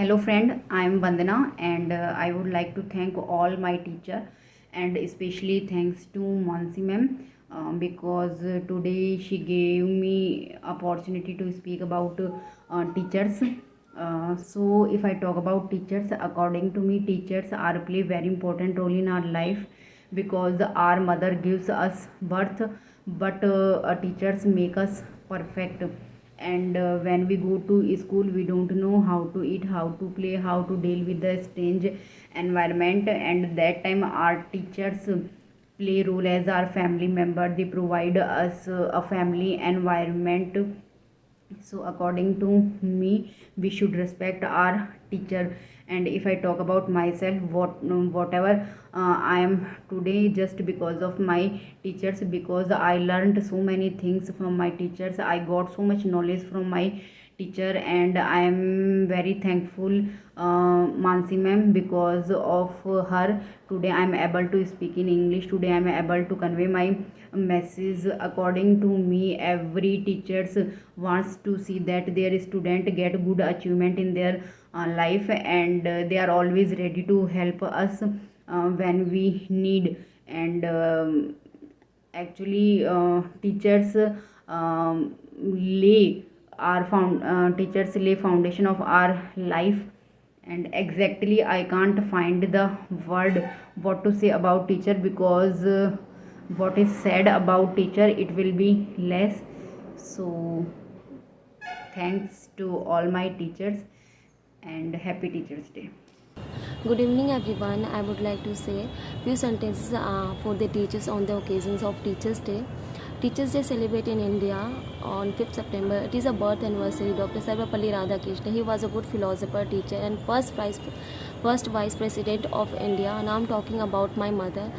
Hello friend, I am Vandana and I would like to thank all my teacher and especially thanks to Mansi ma'am because today she gave me opportunity to speak about teachers. So if I talk about teachers, according to me, teachers are play very important role in our life because our mother gives us birth, but teachers make us perfect. And when we go to school we don't know how to eat, how to play, how to deal with the strange environment, and that time our teachers play role as our family member. They provide us a family environment. So according to me, we should respect our teacher. And if I talk about myself, whatever I am today, just because of my teachers, because I learned so many things from my teachers. I got so much knowledge from my teacher, and I am very thankful Mansi ma'am. Because of her, today I am able to speak in English. Today I am able to convey my message. According to me, every teachers wants to see that their student get good achievement in their life, and they are always ready to help us when we need. And actually teachers lay teachers lay foundation of our life. And exactly I can't find the word what to say about teacher, because what is said about teacher it will be less. So thanks to all my teachers and happy teachers day. Good evening, everyone. I would like to say few sentences for the teachers on the occasions of Teachers' Day. Teachers' Day celebrated in India on 5th September. It is a birth anniversary. Dr. Sarvapalli Radhakrishnan. He was a good philosopher, teacher, and first vice president of India. And I'm talking about my mother.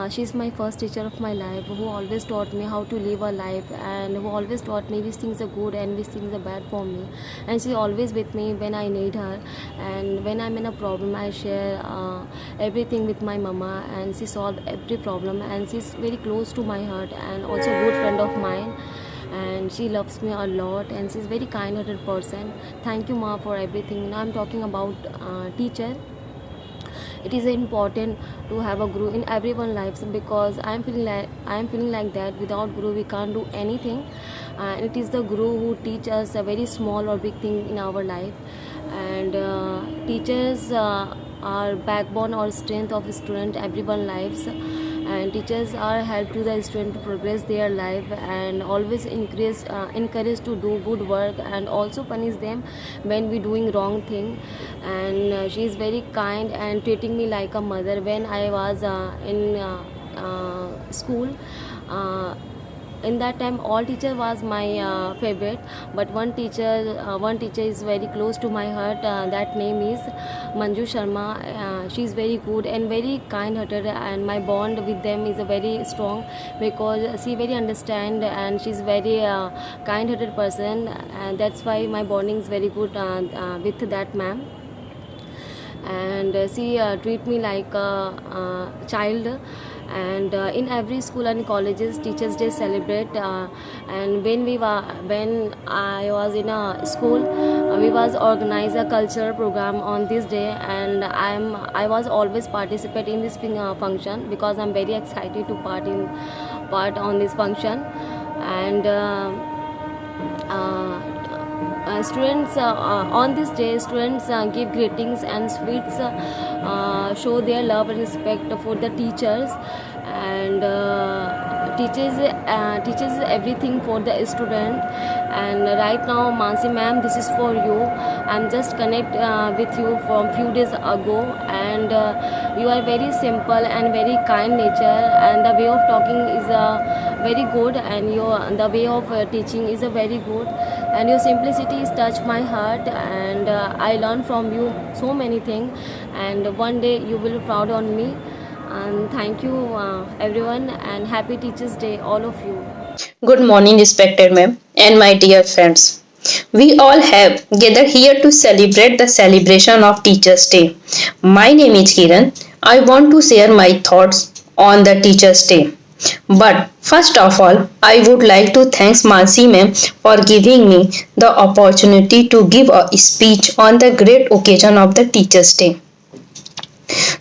She's my first teacher of my life, who always taught me how to live a life, and who always taught me which things are good and which things are bad for me. And she's always with me when I need her, and when I'm in a problem I share everything with my mama, and she solved every problem, and she's very close to my heart and also a good friend of mine, and she loves me a lot, and she's very kind-hearted person. Thank you, ma, for everything. Now I'm talking about teacher. It is important to have a guru in everyone's lives, because I am feeling like that without guru we can't do anything. And it is the guru who teach us a very small or big thing in our life. And teachers are backbone or strength of student everyone's lives, and teachers are help to the student to progress their life, and always encourage to do good work, and also punish them when we doing wrong thing. And she is very kind and treating me like a mother when I was in school. uh, in that time all teacher was my favorite, but one teacher is very close to my heart. That name is Manju Sharma. She is very good and very kind hearted, and my bond with them is a very strong, because she very understand and she's very kind hearted person, and that's why my bonding is very good with that ma'am. And she treat me like a child. And in every school and colleges Teachers Day celebrate. And when I was in a school, we was organize a cultural program on this day, and I was always participate in this function, because I'm very excited to part on this function. And students on this day students give greetings and sweets, show their love and respect for the teachers. And teaches everything for the student. And right now, Mansi ma'am, this is for you. I'm just connect with you from few days ago, and you are very simple and very kind nature, and the way of talking is very good, and the way of teaching is very good, and your simplicity is touched my heart. And I learned from you so many things, and one day you will be proud on me. And thank you, everyone, and happy Teachers Day, all of you. Good morning, respected ma'am, and my dear friends. We all have gathered here to celebrate the celebration of Teachers' Day. My name is Kiran. I want to share my thoughts on the Teachers' Day. But first of all, I would like to thank Mansi ma'am for giving me the opportunity to give a speech on the great occasion of the Teachers' Day.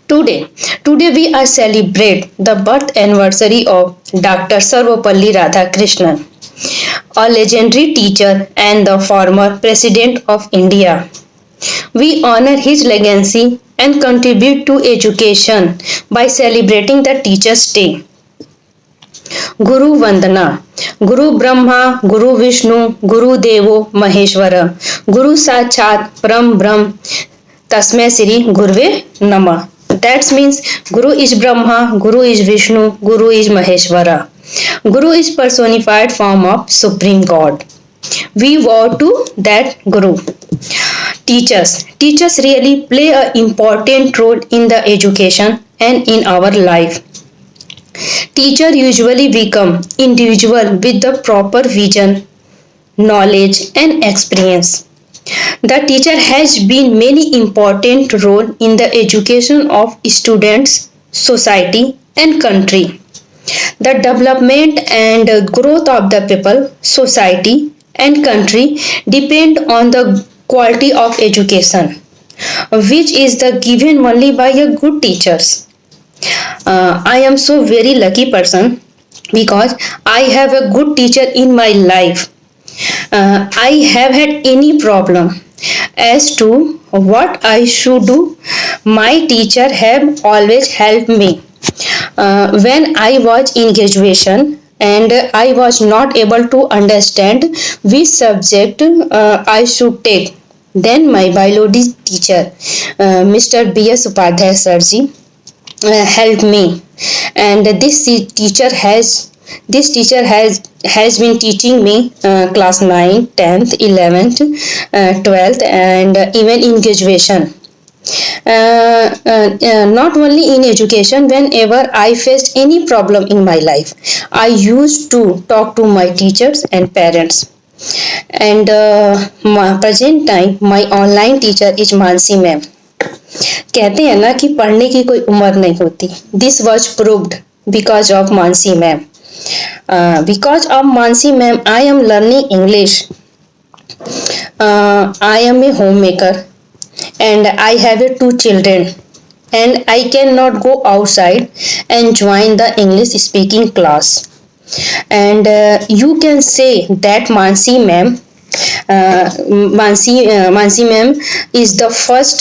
Today we are celebrate the birth anniversary of Dr. Sarvapalli Radhakrishnan, a legendary teacher and the former President of India. We honor his legacy and contribute to education by celebrating the Teachers' Day. गुरु वंदना गुरु ब्रह्मा गुरु विष्णु गुरु देवो महेश्वर गुरु साक्षात परम ब्रह्म तस्मै श्री गुरुवे नमः. That means Guru is Brahma, Guru is Vishnu, Guru is Maheshwara. Guru is personified form of Supreme God. We vow to that Guru. Teachers really play an important role in the education and in our life. Teacher usually become individual with the proper vision, knowledge and experience. The teacher has been many important role in the education of students, society and country. The development and growth of the people, society and country depend on the quality of education, which is the given only by a good teachers. I am so very lucky person because I have a good teacher in my life. I have had any problem as to what I should do. My teacher have always helped me. When I was in graduation and I was not able to understand which subject I should take, then my biology teacher, Mr. B.S. Upadhyay Sarji, helped me, and this teacher has been teaching me class 9, 10th, 11th, 12th and even in graduation. Not only in education, whenever I faced any problem in my life, I used to talk to my teachers and parents. And my present time my online teacher is Mansi ma'am. कहते हैं ना कि पढ़ने की कोई उम्र नहीं होती. This was proved because of Mansi ma'am. Because of Mansi ma'am I am learning English. I am a home maker and I have 2 children and I cannot go outside and join the English speaking class. And you can say that Mansi ma'am is the first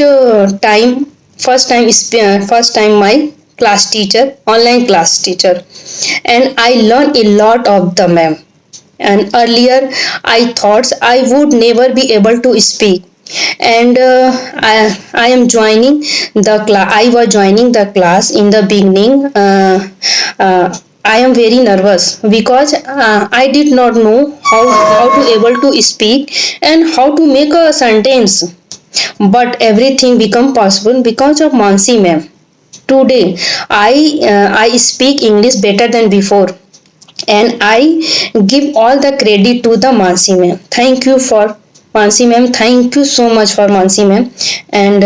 time my class teacher, online class teacher, and I learned a lot of the ma'am. And earlier I thought I would never be able to speak, and I am joining the class. I was joining the class in the beginning. I am very nervous because I did not know how to able to speak and how to make a sentence, but everything become possible because of Mansi ma'am. Today I speak English better than before, and I give all the credit to the Mansi ma'am. Thank you for Mansi ma'am. Thank you so much for Mansi ma'am. And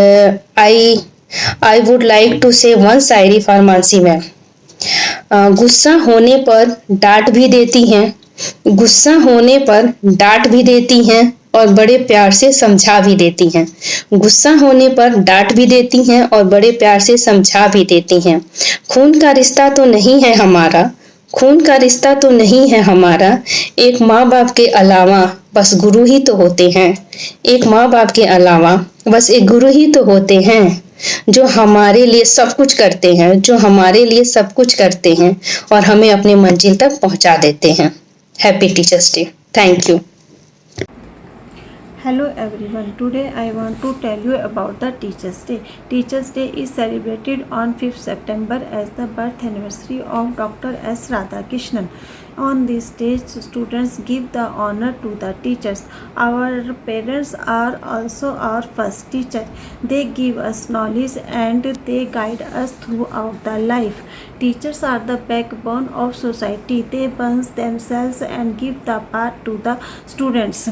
I would like to say one Shayari for Mansi ma'am. गुस्सा होने पर डांट भी देती हैं, गुस्सा होने पर डांट भी देती हैं और बड़े प्यार से समझा भी देती हैं. गुस्सा होने पर डांट भी देती हैं और बड़े प्यार से समझा भी देती हैं. खून का रिश्ता तो नहीं है हमारा, खून का रिश्ता तो नहीं है हमारा, एक माँ बाप के अलावा बस गुरु ही तो होते हैं. एक माँ बाप के अलावा बस एक गुरु ही तो होते हैं जो हमारे लिए सब कुछ करते हैं, जो हमारे लिए सब कुछ करते हैं और हमें अपने मंजिल तक पहुंचा देते हैं. Happy teachers day. Thank you. Hello everyone, today I want to tell you about the Teachers Day. Teachers Day is celebrated on 5th September as the birth anniversary of Dr. S. Radhakrishnan. On this day, students give the honor to the teachers. Our parents are also our first teacher. They give us knowledge and they guide us throughout the life. Teachers are the backbone of society. They burn themselves and give the path to the students.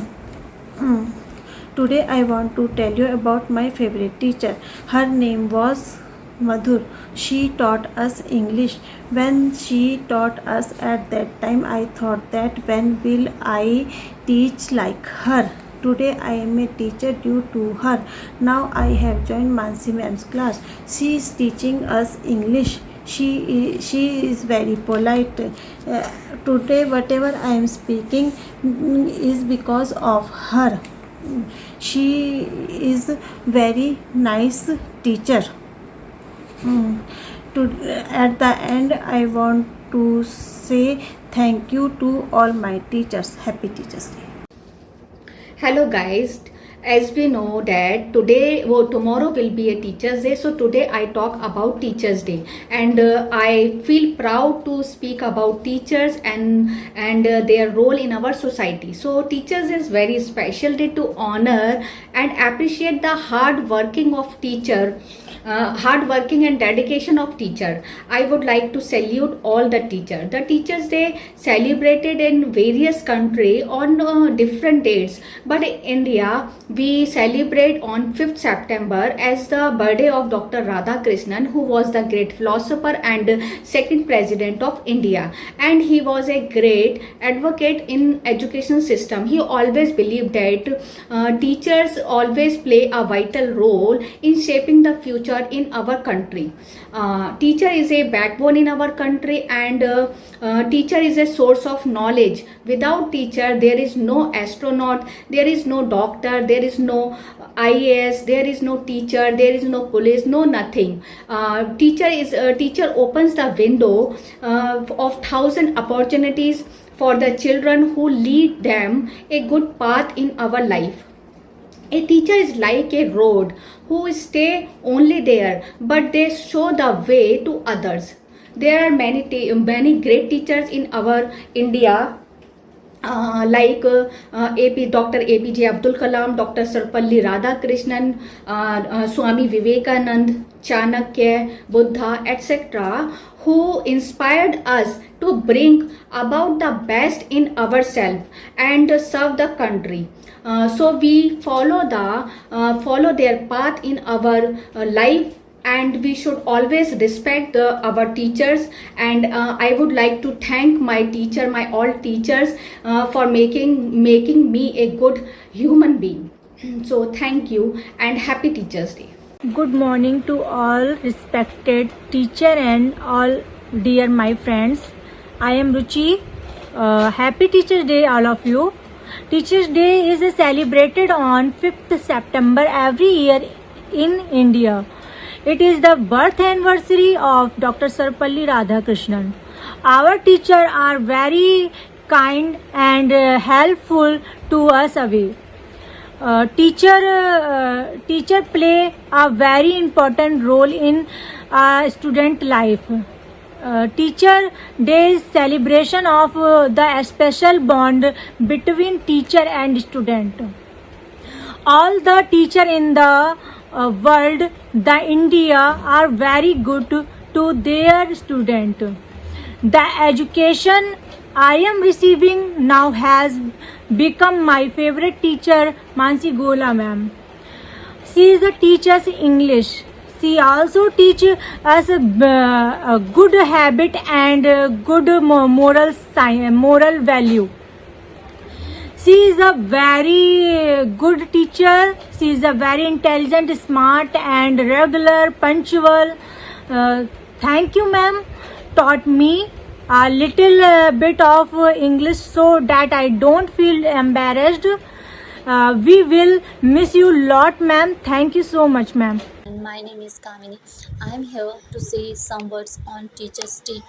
Today I want to tell you about my favorite teacher. Her name was Madhur. She taught us English. When she taught us at that time, I thought that when will I teach like her? Today I am a teacher due to her. Now I have joined Mansi ma'am's class. She is teaching us English. She is very polite. Today whatever I am speaking is because of her. She is very nice teacher. To, at the end, I want to say thank you to all my teachers. Happy Teachers Day. Hello guys, as we know that tomorrow will be a teachers day, so today I talk about teachers day, and I feel proud to speak about teachers and their role in our society. So teachers is very special day to honor and appreciate the hard working of hard working and dedication of teacher. I would like to salute all the teacher. The teachers day celebrated in various country on different dates, but in India we celebrate on 5th September as the birthday of Dr. Radhakrishnan, who was the great philosopher and second president of India, and he was a great advocate in education system. He always believed that teachers always play a vital role in shaping the future in our country. Teacher is a backbone in our country, and teacher is a source of knowledge. Without teacher there is no astronaut, there is no doctor, there is no IAS, there is no teacher, there is no police, no nothing. Teacher opens the window of thousand opportunities for the children who lead them a good path in our life. A teacher is like a road who stay only there, but they show the way to others. There are many great teachers in our India, like Dr. APJ Abdul Kalam, Dr. Sarpalli Radhakrishnan, Swami Vivekanand, Chanakya, Buddha, etc., who inspired us to bring about the best in ourselves and serve the country. So we follow their path in our life, and we should always respect our teachers. And I would like to thank my all teachers for making me a good human being. So thank you and happy Teachers Day. Good morning to all respected teacher and all dear my friends. I am Ruchi. Happy Teachers Day all of you. Teachers Day is celebrated on 5th September every year in India. It is the birth anniversary of Dr. Sarpalli Radhakrishnan. Our teachers are very kind and helpful to us away. Teacher play a very important role in student life. Teacher Day is celebration of the special bond between teacher and student. All the teacher in the world, the India, are very good to their student. The education I am receiving now has become my favorite teacher, Mansi Gola ma'am. She is the teaches English. She also teach us a good habit and good moral value. She is a very good teacher. She is a very intelligent, smart and regular, punctual. Thank you ma'am. Taught me a little bit of English so that I don't feel embarrassed. We will miss you lot ma'am. Thank you so much ma'am. My name is Kamini. I am here to say some words on Teachers Day.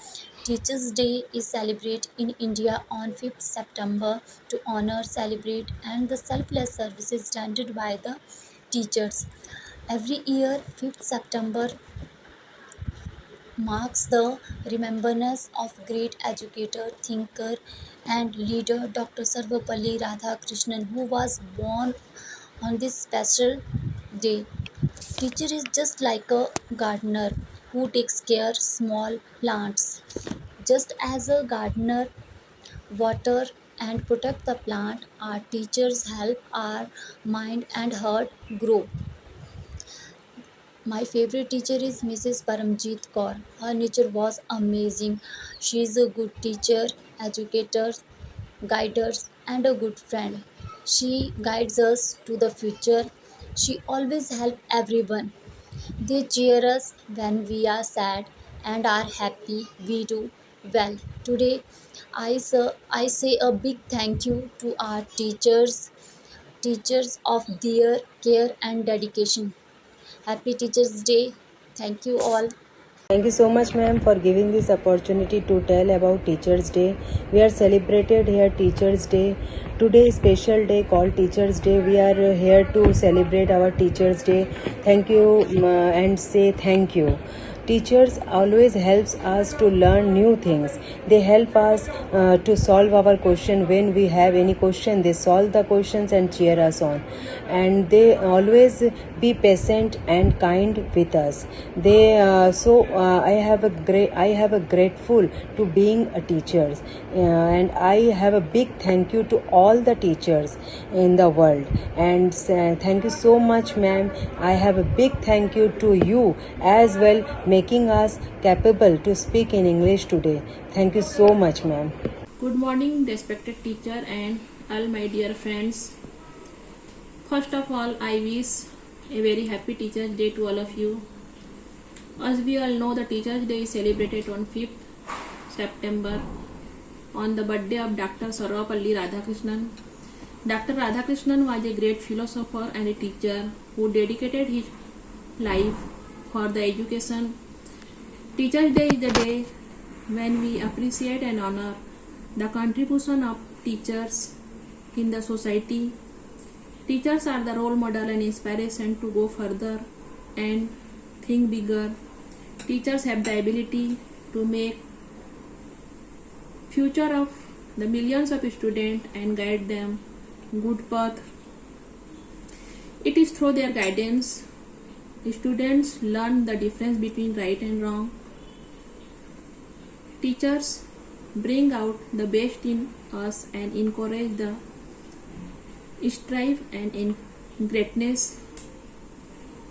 Teachers Day is celebrated in India on 5th September to honor, celebrate and the selfless services rendered by the teachers. Every year 5th September marks the remembrance of great educator, thinker and leader Dr. Sarvapalli Radhakrishnan, who was born on this special day. Teacher is just like a gardener who takes care small plants. Just as a gardener water and protect the plant, our teachers help our mind and heart grow. My favorite teacher is Mrs. Paramjeet Kaur. Her nature was amazing. She is a good teacher, educator, guider, and a good friend. She guides us to the future. She always helps everyone. They cheer us when we are sad and are happy we do well. Today, I say a big thank you to our teachers of their care and dedication. Happy Teachers Day. Thank you all. Thank you so much, ma'am, for giving this opportunity to tell about Teachers' Day. We are celebrated here Teachers' Day. Today, special day called Teachers' Day. We are here to celebrate our Teachers' Day. Thank you and say thank you. Teachers always helps us to learn new things. They help us to solve our question when we have any question. They solve the questions and cheer us on, and they always be patient and kind with us. They I have a grateful to being a teachers, and I have a big thank you to all the teachers in the world. And thank you so much, ma'am. I have a big thank you to you as well, making us capable to speak in English today. Thank you so much, ma'am. Good morning, respected teacher and all my dear friends. First of all, I wish a very happy Teachers' Day to all of you. As we all know, the Teachers' Day is celebrated on 5th September on the birthday of Dr. Sarvapalli Radhakrishnan. Dr. Radhakrishnan was a great philosopher and a teacher who dedicated his life for the education. Teachers' Day is the day when we appreciate and honor the contribution of teachers in the society. Teachers are the role model and inspiration to go further and think bigger. Teachers have the ability to make future of the millions of students and guide them good path. It is through their guidance students learn the difference between right and wrong. Teachers bring out the best in us and encourage the strive and in greatness.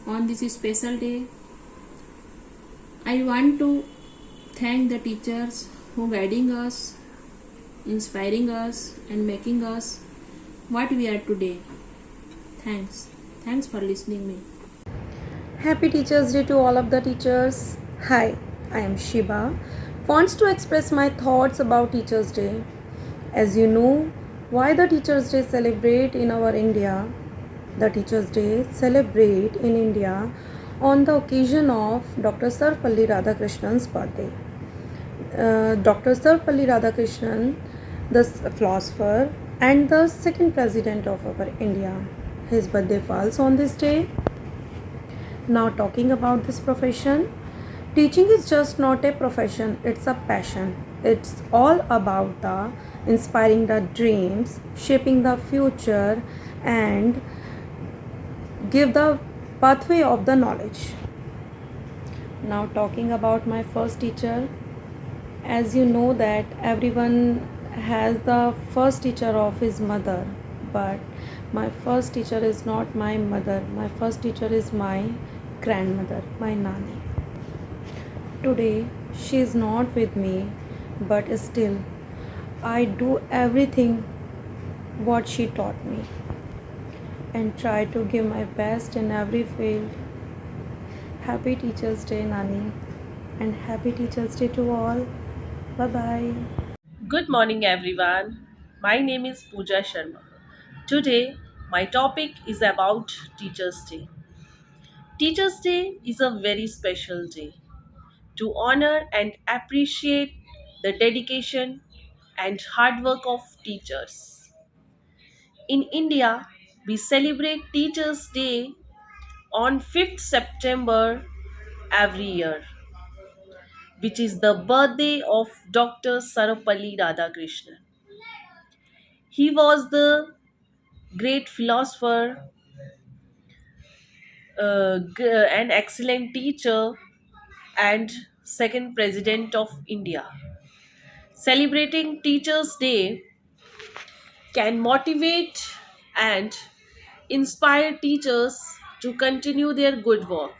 On this special day, I want to thank the teachers who guiding us, inspiring us and making us what we are today. Thanks for listening me. Happy Teachers Day to all of the teachers. Hi, I am Shiba. Wants to express my thoughts about Teachers Day. As you know, why the Teachers Day celebrate in our India? The Teachers Day celebrate in India on the occasion of Dr. Sarvapalli Radhakrishnan's birthday. Dr. Sarvapalli Radhakrishnan, the philosopher and the second president of our India. His birthday falls on this day. Now talking about this profession, teaching is just not a profession, it's a passion. It's all about the inspiring the dreams, shaping the future and give the pathway of the knowledge. Now talking about my first teacher, as you know that everyone has the first teacher of his mother, but my first teacher is not my mother. My first teacher is my grandmother, my Nani. Today she is not with me, but still I do everything what she taught me and try to give my best in every field. Happy Teachers Day, Nani, and happy Teachers Day to all. Bye bye. Good morning, everyone. My name is Pooja Sharma. Today, my topic is about Teachers' Day. Teachers' Day is a very special day to honor and appreciate the dedication and hard work of teachers. In India, we celebrate Teachers' Day on 5th September every year, which is the birthday of Dr. Sarvapalli Radhakrishnan. He was the great philosopher, an excellent teacher, and second president of India. Celebrating Teachers' Day can motivate and inspire teachers to continue their good work.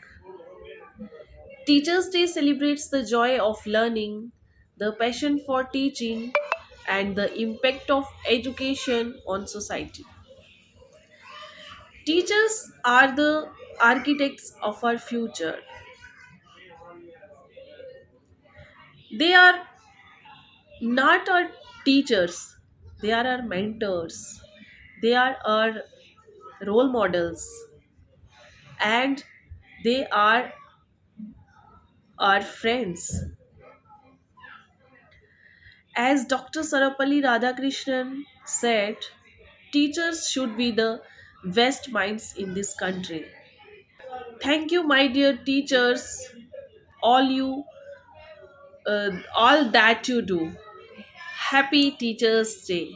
Teachers' Day celebrates the joy of learning, the passion for teaching, and the impact of education on society. Teachers are the architects of our future. They are not our teachers, they are our mentors, they are our role models, and they are our friends. As Dr. Sarapalli Radhakrishnan said, teachers should be the best minds in this country. Thank you, my dear teachers, all you, all that you do. Happy Teachers' Day.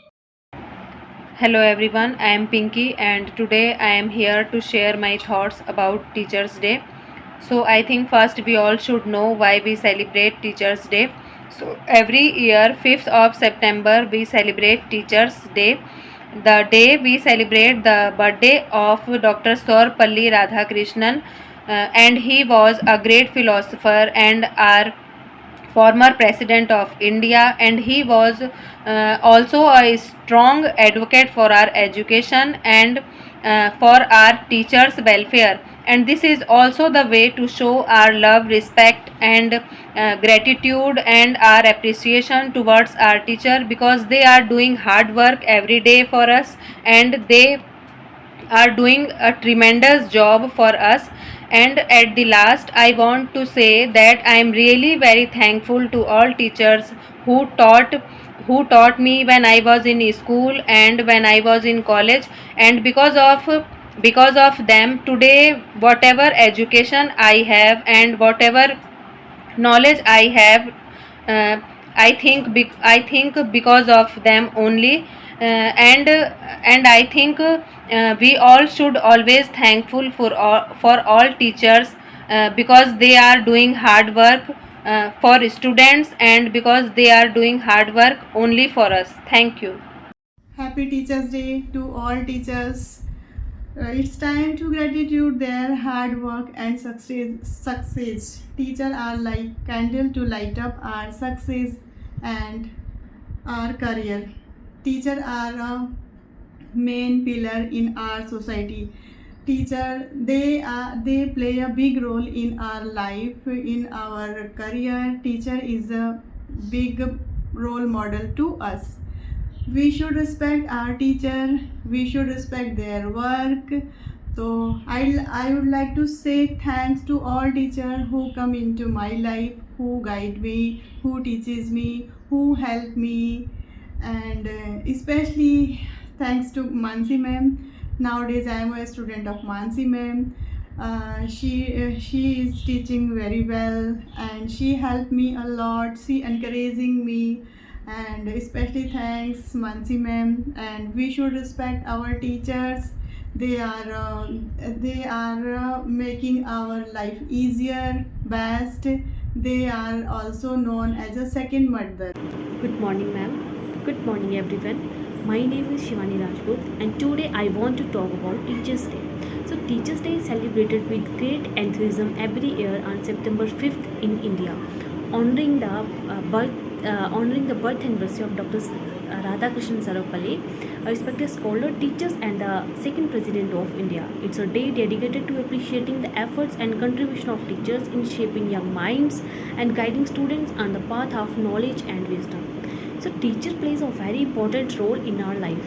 Hello everyone, I am Pinky and today I am here to share my thoughts about Teachers Day. So I think first we all should know why we celebrate Teachers Day. So every year 5th of September we celebrate Teachers Day. The day we celebrate the birthday of Dr. Sarvepalli Radhakrishnan and he was a great philosopher and our former president of India, and he was also a strong advocate for our education and for our teachers' welfare. And this is also the way to show our love, respect, and gratitude and our appreciation towards our teacher because they are doing hard work every day for us and they are doing a tremendous job for us. And at the last I want to say that I am really very thankful to all teachers who taught me when I was in school and when I was in college, and because of them today whatever education I have and whatever knowledge I have, uh, I think because of them only, and I think we all should always thankful for all teachers because they are doing hard work for students and because they are doing hard work only for us. Thank you. Happy Teachers Day to all teachers. It's time to gratitude their hard work and success. Teachers are like candle to light up our success and our career. Teachers are a main pillar in our society. Teacher, they play a big role in our life, in our career. Teacher is a big role model to us. We should respect our teacher, we should respect their work. So I would like to say thanks to all teachers who come into my life, who guide me, who teaches me, who help me, and especially thanks to Mansi ma'am. Nowadays I am a student of Mansi ma'am. She is teaching very well and she helped me a lot. She encouraging me, and especially thanks Mansi ma'am. And we should respect our teachers. They are making our life easier, best. They are also known as a second mother. Good morning, ma'am. Good morning, everyone. My name is Shivani Rajput, and today I want to talk about Teachers' Day. So, Teachers' Day is celebrated with great enthusiasm every year on September 5th in India, honoring the birth anniversary of Dr. Radhakrishnan Sarvepalli, a respected scholar, teachers, and the second president of India. It's a day dedicated to appreciating the efforts and contribution of teachers in shaping young minds and guiding students on the path of knowledge and wisdom. So, teacher plays a very important role in our life.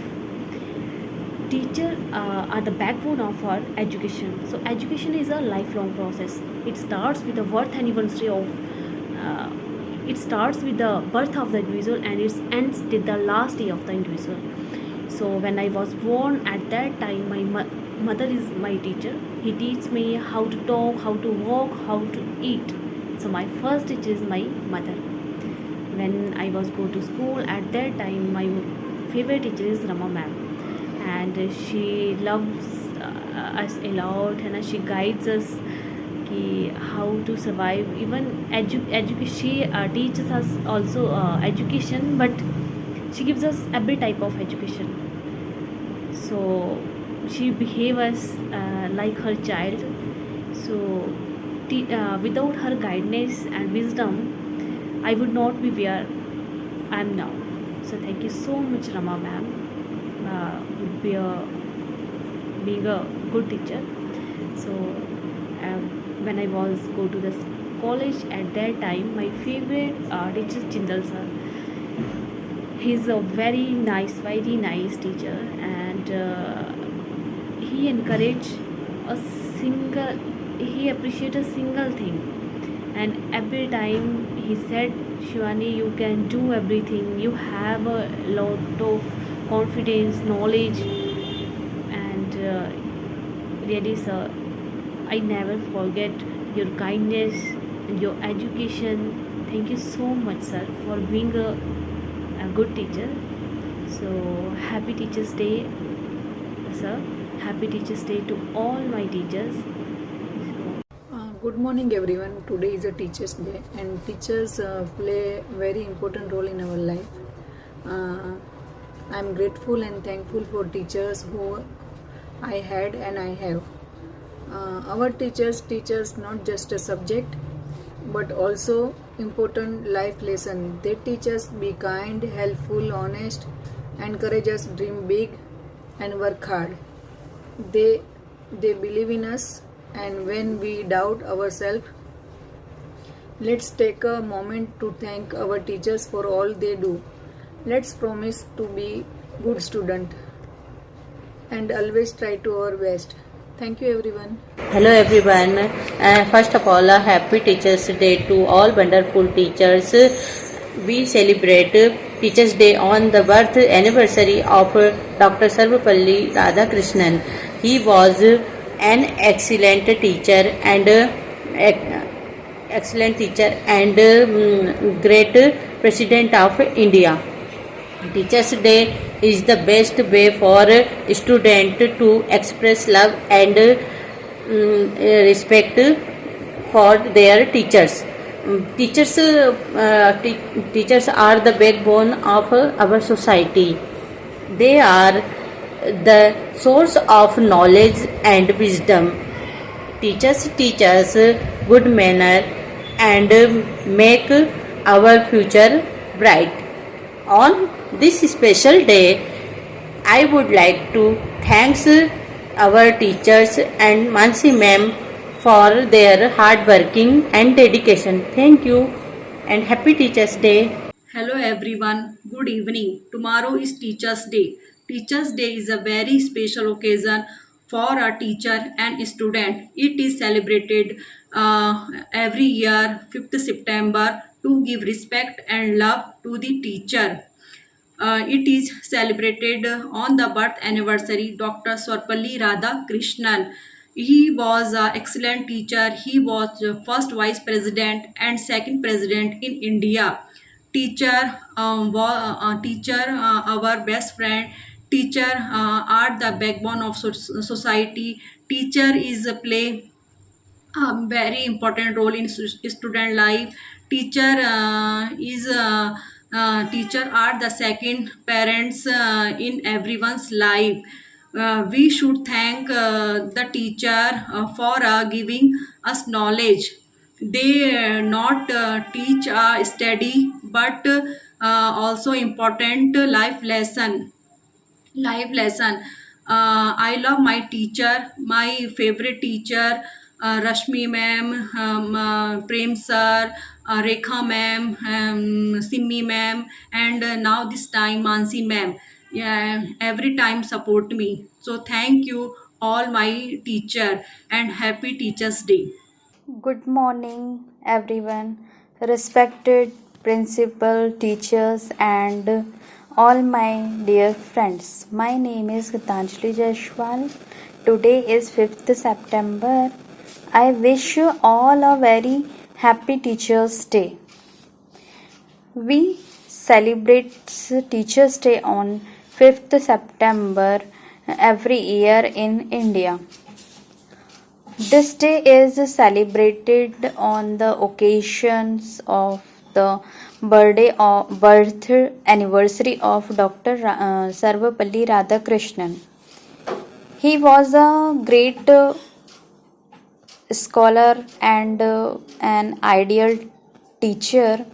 Teachers are the backbone of our education. So, education is a lifelong process. It starts with the birth anniversary of. It starts with the birth of the individual and it ends with the last day of the individual. So when I was born, at that time my mother is my teacher. He teaches me how to talk, how to walk, how to eat. So my first teacher is my mother. When I was go to school, at that time my favorite teacher is Rama ma'am, and she loves us a lot and she guides us how to survive. Even she teaches us also education, but she gives us every type of education. So she behaves us like her child. So without her guidance and wisdom, I would not be where I am now. So thank you so much, Rama ma'am, be being a good teacher. So when I was go to the college at that time, my favorite teacher Jindal sir. He's a very nice teacher, and he encourage a single. He appreciate a single thing, and every time he said, Shivani, you can do everything. You have a lot of confidence, knowledge, and really, sir, I never forget your kindness and your education. Thank you so much, sir, for being a good teacher. So happy Teachers Day, sir. Happy Teachers Day to all my teachers. Good morning everyone. Today is a Teachers Day, and teachers play a very important role in our life. I am grateful and thankful for teachers who I had and I have. Our teachers teach us not just a subject but also important life lesson. They teach us be kind, helpful, honest, encourage us dream big and work hard. They believe in us, and when we doubt ourselves, let's take a moment to thank our teachers for all they do. Let's promise to be good student and always try to our best. Thank you everyone. Hello everyone. First of all, a happy Teachers Day to all wonderful teachers. We celebrate Teachers Day on the birth anniversary of Dr. Sarvapalli Radhakrishnan. He was an excellent teacher and great President of India. Teachers Day is the best way for students to express love and respect for their teachers. Teachers are the backbone of our society. They are the source of knowledge and wisdom. Teachers teach us good manner and make our future bright. On this special day, I would like to thank our teachers and Mansi ma'am for their hard working and dedication. Thank you and happy Teachers Day. Hello everyone, good evening. Tomorrow is Teachers Day. Teachers Day is a very special occasion for a teacher and student. It is celebrated every year 5th September to give respect and love to the teacher. It is celebrated on the birth anniversary Dr. Sarvapalli Radhakrishnan. He was an excellent teacher. He was the first vice president and second president in India. Teacher, our best friend. Teacher are the backbone of society. Teacher is play a very important role in student life. Teacher are the second parents in everyone's life. We should thank the teacher for giving us knowledge. They not teach study but also important life lesson. I love my teacher, my favorite teacher, Rashmi ma'am, Prem sir, Rekha ma'am, Simmi ma'am, and now this time Mansi ma'am. Yeah, every time support me. So thank you all my teacher and happy Teachers Day. Good morning, everyone, respected principal, teachers, and all my dear friends. My name is Gitanjali Jaiswal. Today is 5th September. I wish you all a very happy Teachers' Day. We celebrate Teachers' Day on 5th September every year in India. This day is celebrated on the occasions of the birth anniversary of Dr. Sarvapalli Radhakrishnan. He was a great scholar and an ideal teacher.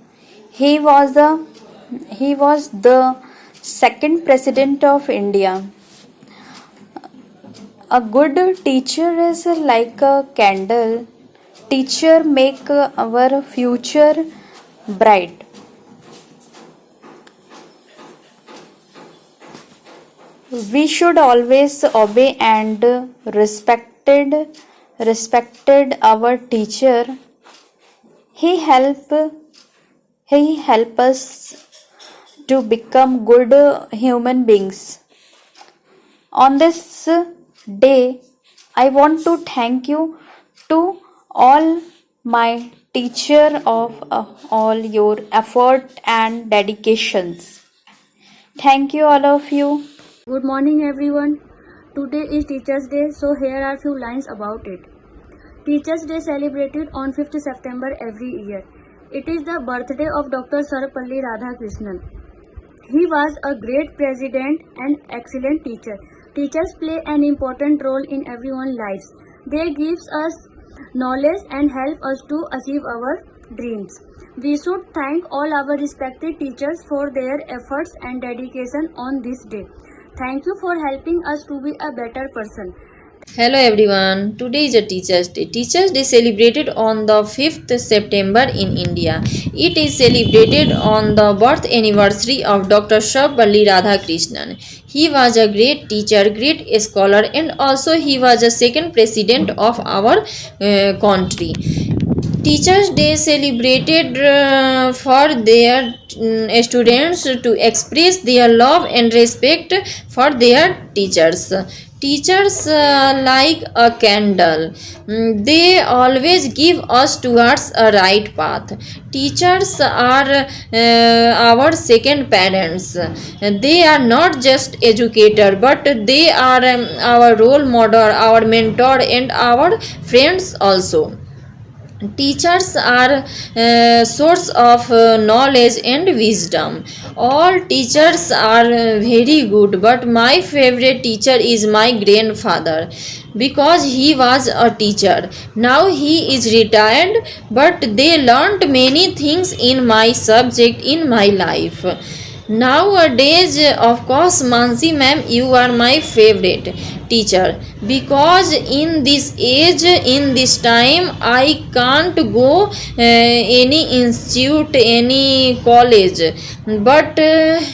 He was the he was the second president of India. A good teacher is like a candle. Teacher make our future bright. We should always obey and respected our teacher. He help he help us to become good human beings. On this day, I want to thank you to all my teacher of all your effort and dedications. Thank you all of you. Good morning everyone. Today is Teachers Day, so here are few lines about it. Teachers Day celebrated on 5th September every year. It is the birthday of Dr. Sarvapalli Radhakrishnan. He was a great president and excellent teacher. Teachers play an important role in everyone's lives. They give us knowledge and help us to achieve our dreams. We should thank all our respected teachers for their efforts and dedication on this day. Thank you for helping us to be a better person. Hello everyone, today is a Teachers Day. Teachers Day celebrated on the 5th September in India. It is celebrated on the birth anniversary of Dr. Sarvapalli Radhakrishnan. He was a great teacher, great scholar, and also he was a second president of our country. Teachers Day celebrated for their students to express their love and respect for their teachers. Teachers like a candle. They always give us towards a right path. Teachers are our second parents. They are not just educator, but they are our role model, our mentor, and our friends also. Teachers are source of knowledge and wisdom. All teachers are very good, but my favorite teacher is my grandfather because he was a teacher. Now he is retired, but they learned many things in my subject in my life. Nowadays, of course, Mansi ma'am, you are my favorite teacher because in this age, in this time, I can't go any institute, any college, but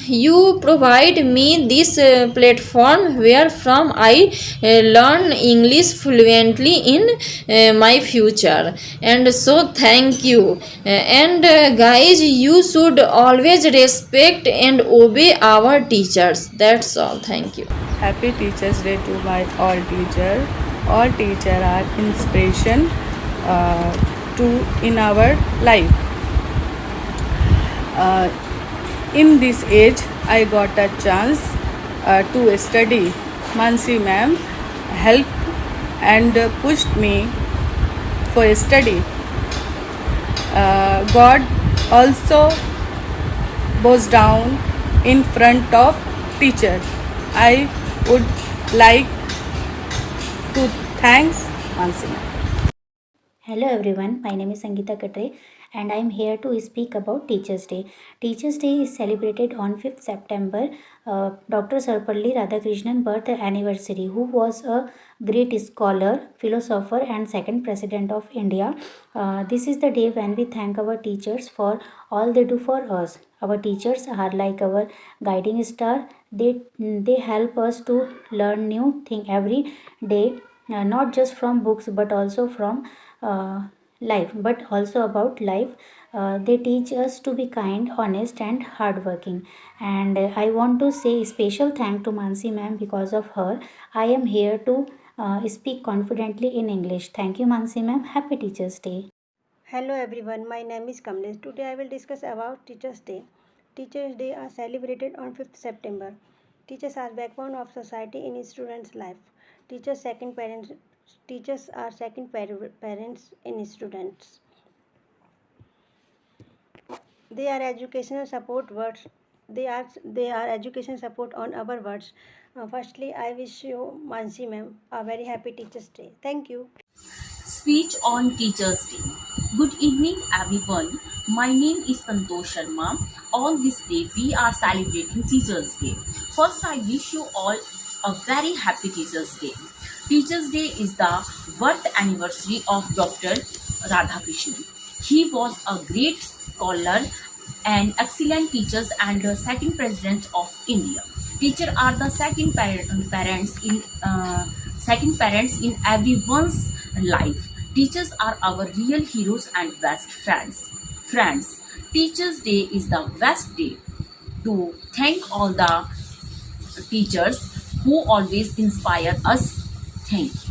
you provide me this platform where from I learn English fluently in my future, and so thank you. And guys, you should always respect and obey our teachers. That's all. Thank you. Happy Teachers Day to my all teacher. All teacher are inspiration to in our life. In this age, I got a chance to study. Mansi ma'am helped and pushed me for study. God also bows down in front of teacher. I would like to thank Mansi ma'am. Hello everyone, my name is Sangeeta Katre and I am here to speak about Teachers Day. Teachers Day is celebrated on 5th September, Dr. Sarvapalli Radhakrishnan birth anniversary, who was a great scholar, philosopher and second president of India. This is the day when we thank our teachers for all they do for us. Our teachers are like our guiding star. They help us to learn new thing every day, not just from books but also from life, but also about life. They teach us to be kind, honest and hardworking, and I want to say special thank to Mansi ma'am. Because of her I am here to speak confidently in English. Thank you Mansi ma'am. Happy Teachers Day. Hello everyone, my name is Kamlesh. Today I will discuss about Teachers Day. Teachers Day are celebrated on 5th September. Teachers are backbone of society in students' life. Teachers are second parents in students. They are educational support words. They are education support on our words. Firstly, I wish you Mansi ma'am a very happy Teachers Day. Thank you. Speech on Teachers' Day. Good evening, everyone. My name is Santosh Sharma. On this day, we are celebrating Teachers' Day. First, I wish you all a very happy Teachers' Day. Teachers' Day is the birth anniversary of Dr. Radhakrishnan. He was a great scholar and excellent teacher and the second president of India. Teachers are the second parents in everyone's life. Teachers are our real heroes and best friends. Friends, Teachers' Day is the best day to thank all the teachers who always inspire us. Thank you.